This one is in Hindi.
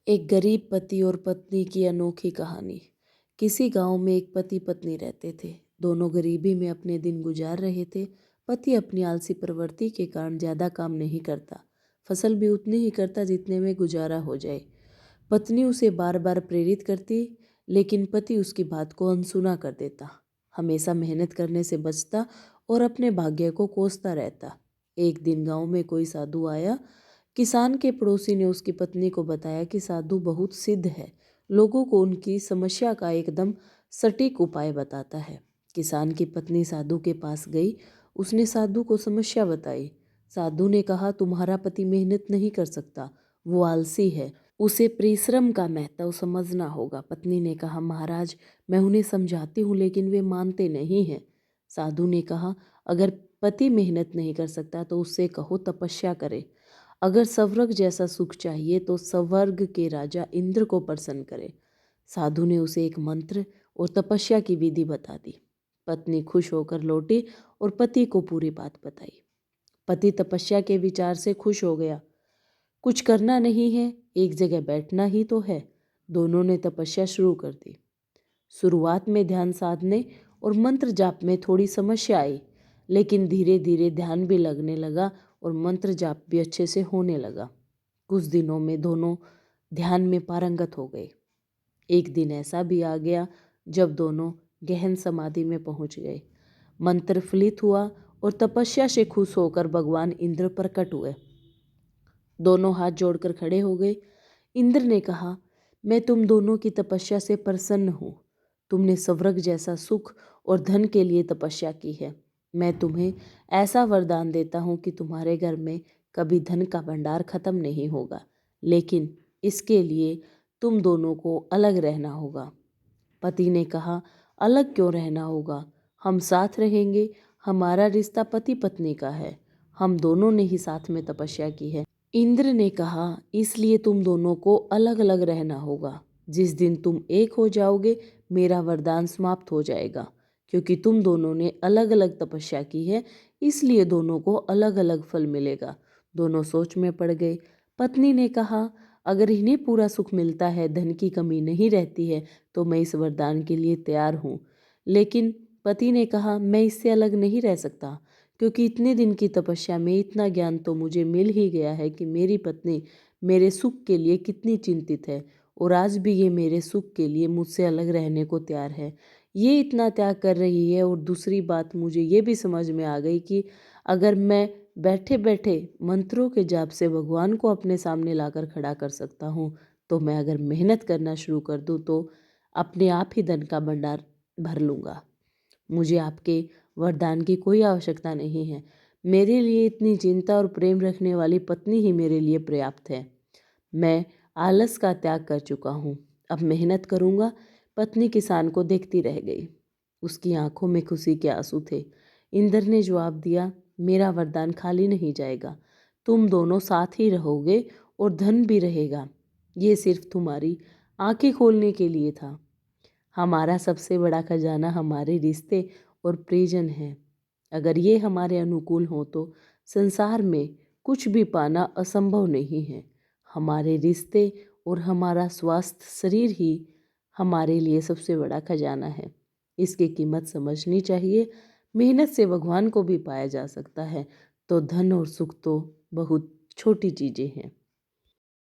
एक गरीब पति और पत्नी की अनोखी कहानी। किसी गांव में एक पति पत्नी रहते थे। दोनों गरीबी में अपने दिन गुजार रहे थे। पति अपनी आलसी प्रवृत्ति के कारण ज़्यादा काम नहीं करता, फसल भी उतनी ही करता जितने में गुजारा हो जाए। पत्नी उसे बार बार प्रेरित करती, लेकिन पति उसकी बात को अनसुना कर देता। हमेशा मेहनत करने से बचता और अपने भाग्य को कोसता रहता। एक दिन गांव में कोई साधु आया। किसान के पड़ोसी ने उसकी पत्नी को बताया कि साधु बहुत सिद्ध है, लोगों को उनकी समस्या का एकदम सटीक उपाय बताता है। किसान की पत्नी साधु के पास गई। उसने साधु को समस्या बताई। साधु ने कहा, तुम्हारा पति मेहनत नहीं कर सकता, वो आलसी है, उसे परिश्रम का महत्व समझना होगा। पत्नी ने कहा, महाराज मैं उन्हें समझाती हूँ लेकिन वे मानते नहीं हैं। साधु ने कहा, अगर पति मेहनत नहीं कर सकता तो उससे कहो तपस्या करे। अगर स्वर्ग जैसा सुख चाहिए तो स्वर्ग के राजा इंद्र को प्रसन्न करे। साधु ने उसे एक मंत्र और तपस्या की विधि बता दी। पत्नी खुश होकर लौटी और पति को पूरी बात बताई। पति तपस्या के विचार से खुश हो गया। कुछ करना नहीं है, एक जगह बैठना ही तो है। दोनों ने तपस्या शुरू कर दी। शुरुआत में ध्यान साधने और मंत्र जाप में थोड़ी समस्या आई, लेकिन धीरे धीरे ध्यान भी लगने लगा और मंत्र जाप भी अच्छे से होने लगा। कुछ दिनों में दोनों ध्यान में पारंगत हो गए। एक दिन ऐसा भी आ गया जब दोनों गहन समाधि में पहुंच गए। मंत्र फलित हुआ और तपस्या से खुश होकर भगवान इंद्र प्रकट हुए। दोनों हाथ जोड़कर खड़े हो गए। इंद्र ने कहा, मैं तुम दोनों की तपस्या से प्रसन्न हूँ। तुमने स्वर्ग जैसा सुख और धन के लिए तपस्या की है। मैं तुम्हें ऐसा वरदान देता हूँ कि तुम्हारे घर में कभी धन का भंडार खत्म नहीं होगा, लेकिन इसके लिए तुम दोनों को अलग रहना होगा। पति ने कहा, अलग क्यों रहना होगा, हम साथ रहेंगे। हमारा रिश्ता पति पत्नी का है, हम दोनों ने ही साथ में तपस्या की है। इंद्र ने कहा, इसलिए तुम दोनों को अलग अलग रहना होगा। जिस दिन तुम एक हो जाओगे मेरा वरदान समाप्त हो जाएगा। क्योंकि तुम दोनों ने अलग अलग तपस्या की है, इसलिए दोनों को अलग अलग फल मिलेगा। दोनों सोच में पड़ गए। पत्नी ने कहा, अगर इन्हें पूरा सुख मिलता है, धन की कमी नहीं रहती है, तो मैं इस वरदान के लिए तैयार हूँ। लेकिन पति ने कहा, मैं इससे अलग नहीं रह सकता, क्योंकि इतने दिन की तपस्या में इतना ज्ञान तो मुझे मिल ही गया है कि मेरी पत्नी मेरे सुख के लिए कितनी चिंतित है, और आज भी ये मेरे सुख के लिए मुझसे अलग रहने को तैयार है। ये इतना त्याग कर रही है। और दूसरी बात मुझे ये भी समझ में आ गई कि अगर मैं बैठे बैठे मंत्रों के जाप से भगवान को अपने सामने लाकर खड़ा कर सकता हूँ, तो मैं अगर मेहनत करना शुरू कर दूँ तो अपने आप ही धन का भंडार भर लूँगा। मुझे आपके वरदान की कोई आवश्यकता नहीं है। मेरे लिए इतनी चिंता और प्रेम रखने वाली पत्नी ही मेरे लिए पर्याप्त है। मैं आलस का त्याग कर चुका हूँ, अब मेहनत करूँगा। पत्नी किसान को देखती रह गई। उसकी आंखों में खुशी के आंसू थे। इंद्र ने जवाब दिया, मेरा वरदान खाली नहीं जाएगा। तुम दोनों साथ ही रहोगे और धन भी रहेगा। ये सिर्फ तुम्हारी आंखें खोलने के लिए था। हमारा सबसे बड़ा खजाना हमारे रिश्ते और प्रियजन है। अगर ये हमारे अनुकूल हो तो संसार में कुछ भी पाना असंभव नहीं है। हमारे रिश्ते और हमारा स्वास्थ्य शरीर ही हमारे लिए सबसे बड़ा खजाना है। इसकी कीमत समझनी चाहिए। मेहनत से भगवान को भी पाया जा सकता है, तो धन और सुख तो बहुत छोटी चीज़ें हैं।